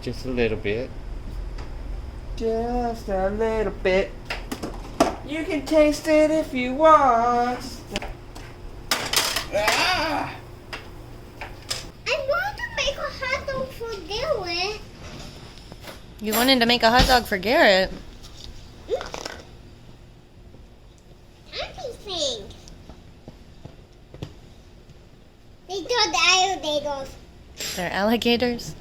Just a little bit. Just a little bit. You can taste it if you want. Ah! I want to make a hot dog for Garrett. You wanted to make a hot dog for Garrett. Everything. They got the alligators. They're alligators.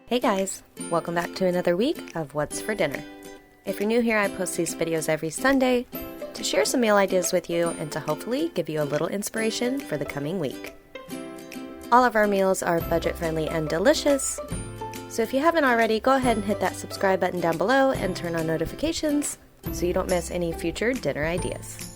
Hey guys, welcome back to another week of What's for Dinner. If you're new here, I post these videos every Sunday to share some meal ideas with you and to hopefully give you a little inspiration for the coming week. All of our meals are budget-friendly and delicious, so if you haven't already, go ahead and hit that subscribe button down below and turn on notifications so you don't miss any future dinner ideas.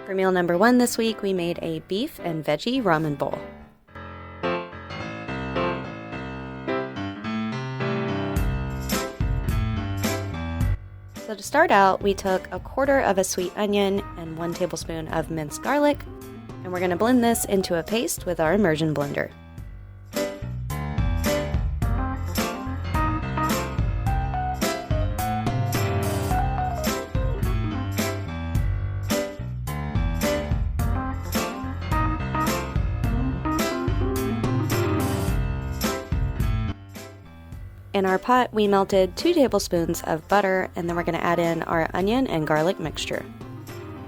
For meal number 1 this week, we made a beef and veggie ramen bowl. So to start out, we took 1/4 of a sweet onion and 1 tablespoon of minced garlic, and we're going to blend this into a paste with our immersion blender. In our pot, we melted 2 tablespoons of butter, and then we're going to add in our onion and garlic mixture.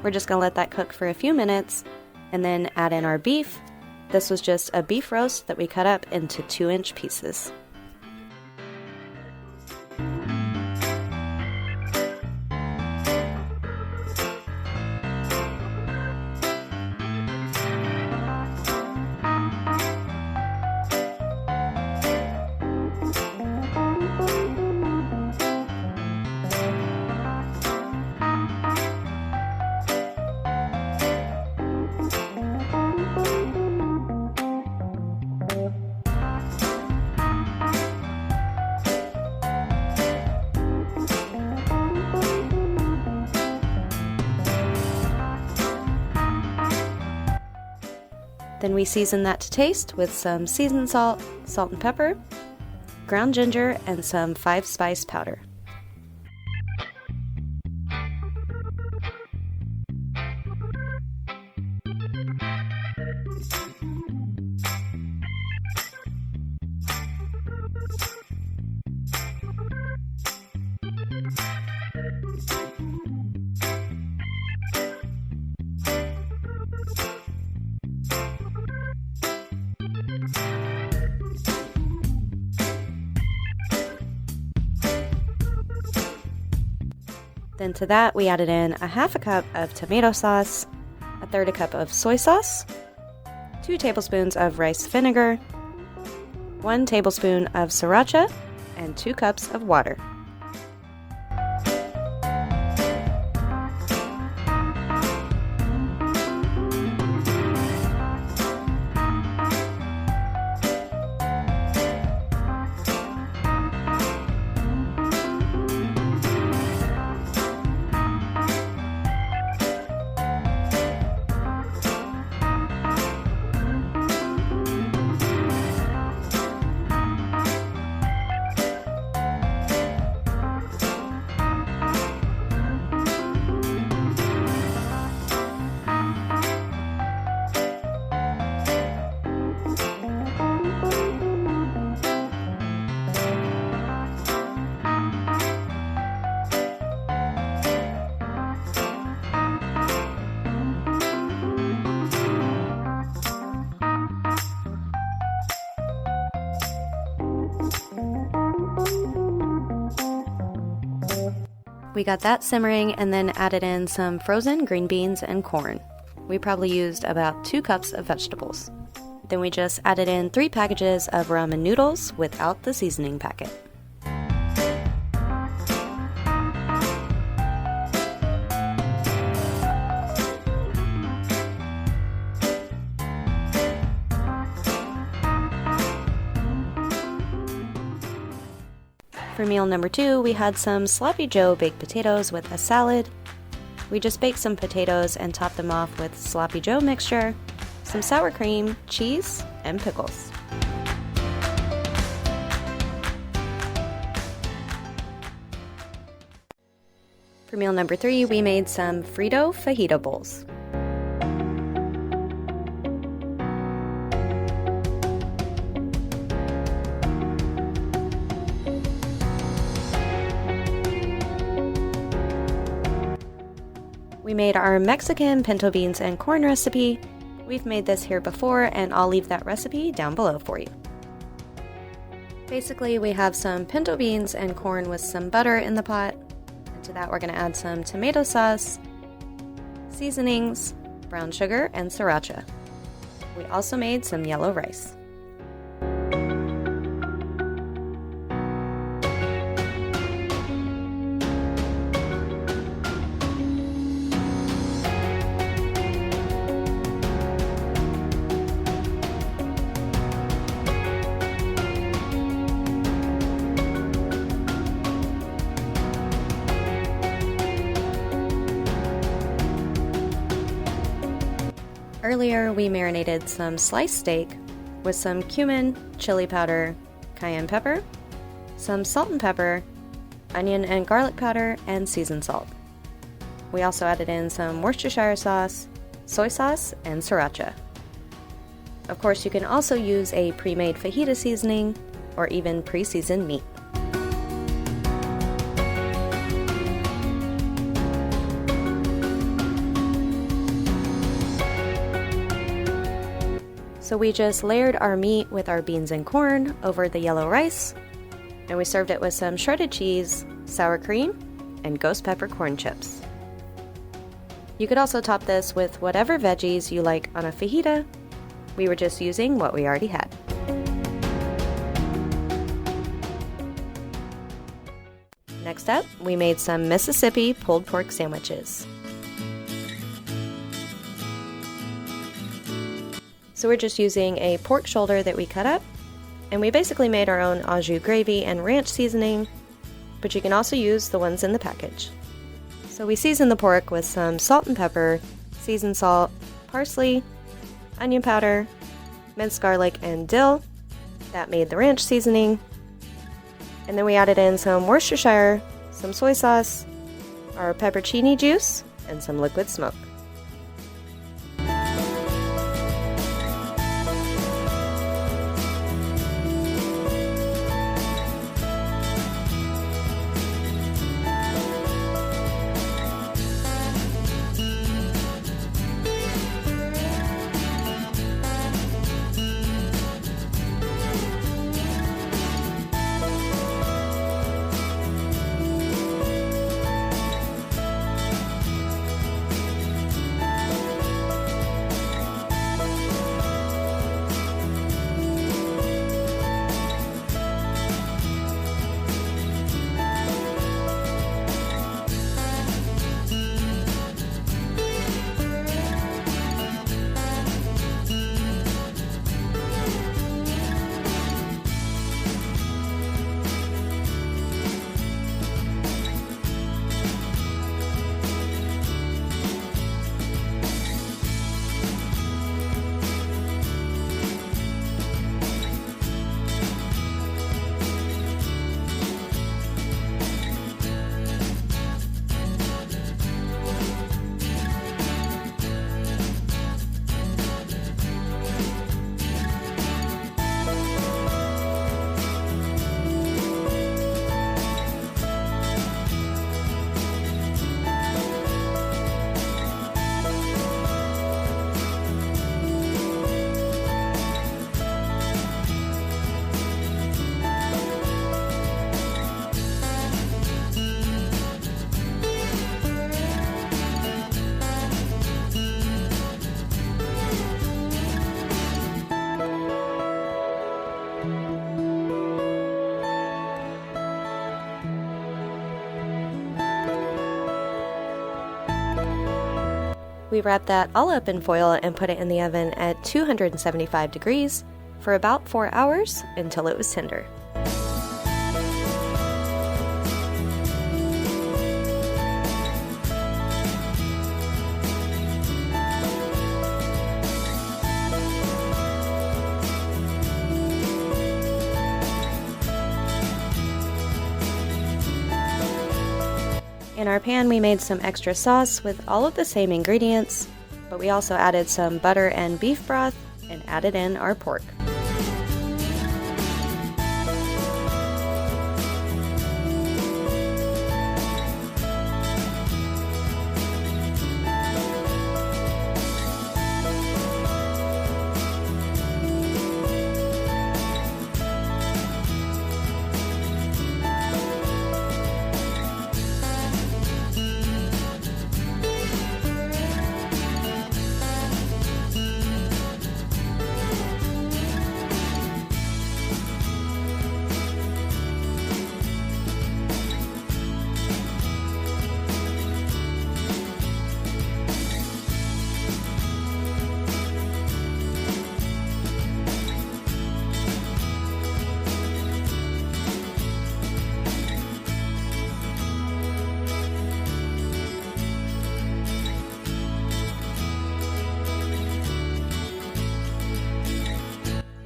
We're just going to let that cook for a few minutes, and then add in our beef. This was just a beef roast that we cut up into 2-inch pieces. Then we season that to taste with some seasoned salt, salt and pepper, ground ginger, and some 5-spice powder. Then to that, we added in 1/2 cup of tomato sauce, 1/3 cup of soy sauce, 2 tablespoons of rice vinegar, 1 tablespoon of Sriracha, and 2 cups of water. We got that simmering and then added in some frozen green beans and corn. We probably used about 2 cups of vegetables. Then we just added in 3 packages of ramen noodles without the seasoning packet. For meal number 2, we had some Sloppy Joe baked potatoes with a salad. We just baked some potatoes and topped them off with Sloppy Joe mixture, some sour cream, cheese, and pickles. For meal number 3, we made some Frito Fajita bowls. We made our Mexican pinto beans and corn recipe. We've made this here before, and I'll leave that recipe down below for you. Basically, we have some pinto beans and corn with some butter in the pot. And to that, we're going to add some tomato sauce, seasonings, brown sugar, and sriracha. We also made some yellow rice. Earlier, we marinated some sliced steak with some cumin, chili powder, cayenne pepper, some salt and pepper, onion and garlic powder, and seasoned salt. We also added in some Worcestershire sauce, soy sauce, and sriracha. Of course, you can also use a pre-made fajita seasoning or even pre-seasoned meat. So we just layered our meat with our beans and corn over the yellow rice, and we served it with some shredded cheese, sour cream, and ghost pepper corn chips. You could also top this with whatever veggies you like on a fajita. We were just using what we already had. Next up, we made some Mississippi pulled pork sandwiches. So we're just using a pork shoulder that we cut up, and we basically made our own au jus gravy and ranch seasoning, but you can also use the ones in the package. So we seasoned the pork with some salt and pepper, seasoned salt, parsley, onion powder, minced garlic, and dill. That made the ranch seasoning. And then we added in some Worcestershire, some soy sauce, our pepperoni juice, and some liquid smoke. We wrapped that all up in foil and put it in the oven at 275 degrees for about 4 hours until it was tender. our pan we made some extra sauce with all of the same ingredients, but we also added some butter and beef broth and added in our pork.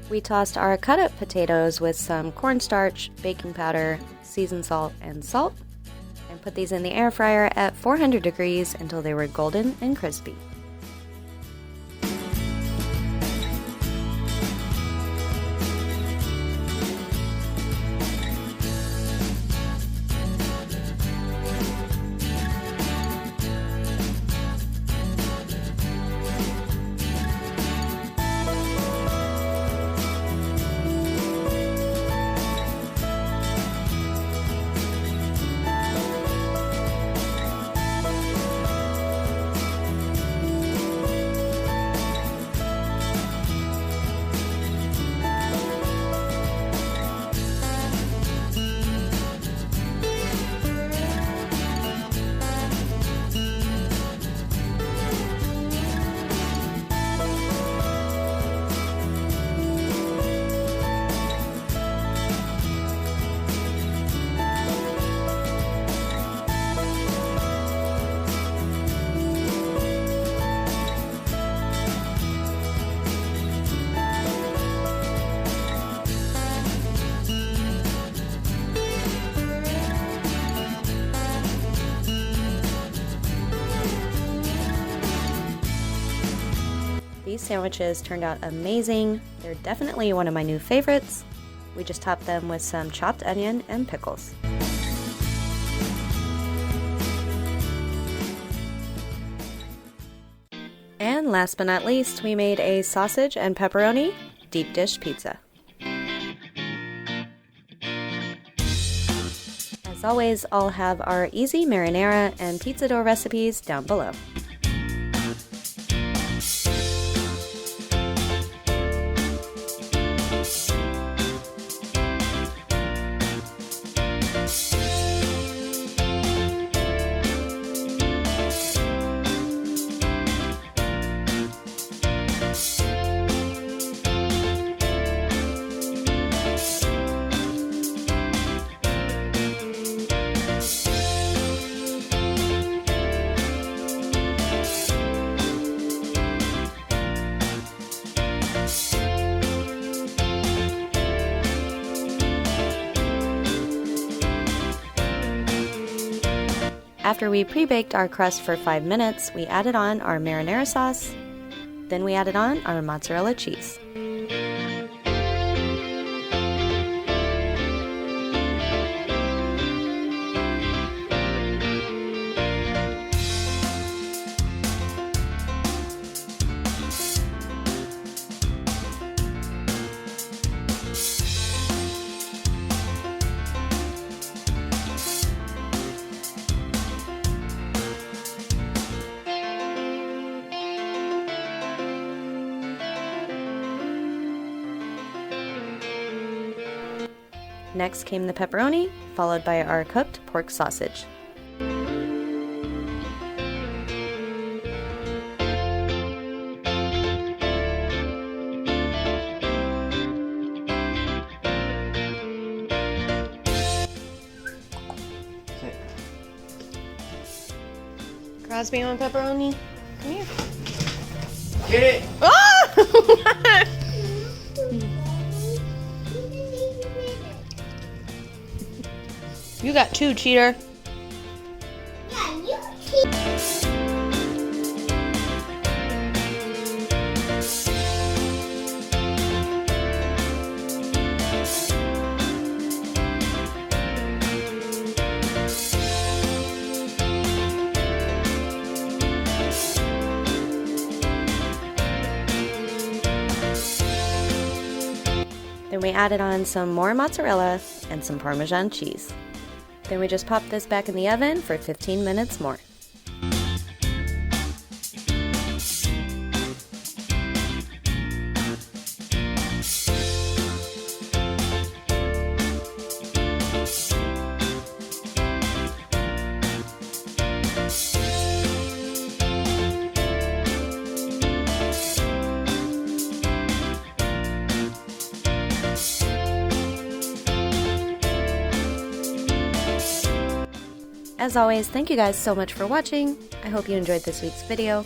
We tossed our cut-up potatoes with some cornstarch, baking powder, seasoned salt, and salt, and put these in the air fryer at 400 degrees until they were golden and crispy. These sandwiches turned out amazing. They're definitely one of my new favorites. We just topped them with some chopped onion and pickles. And last but not least, we made a sausage and pepperoni deep dish pizza. As always, I'll have our easy marinara and pizza dough recipes down below. After we pre-baked our crust for 5 minutes, we added on our marinara sauce. Then we added on our mozzarella cheese. Next came the pepperoni, followed by our cooked pork sausage. Crosby, you want pepperoni? Come here. Get it! Oh! You got 2, cheater. Yeah, Then we added on some more mozzarella and some Parmesan cheese. Then we just pop this back in the oven for 15 minutes more. As always, thank you guys so much for watching. I hope you enjoyed this week's video.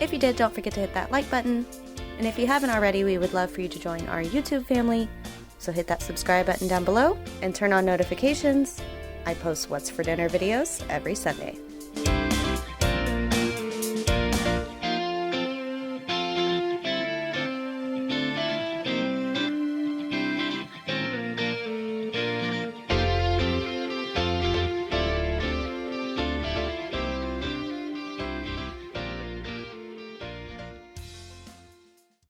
If you did, don't forget to hit that like button. And if you haven't already, we would love for you to join our YouTube family. So hit that subscribe button down below and turn on notifications. I post What's for Dinner videos every Sunday.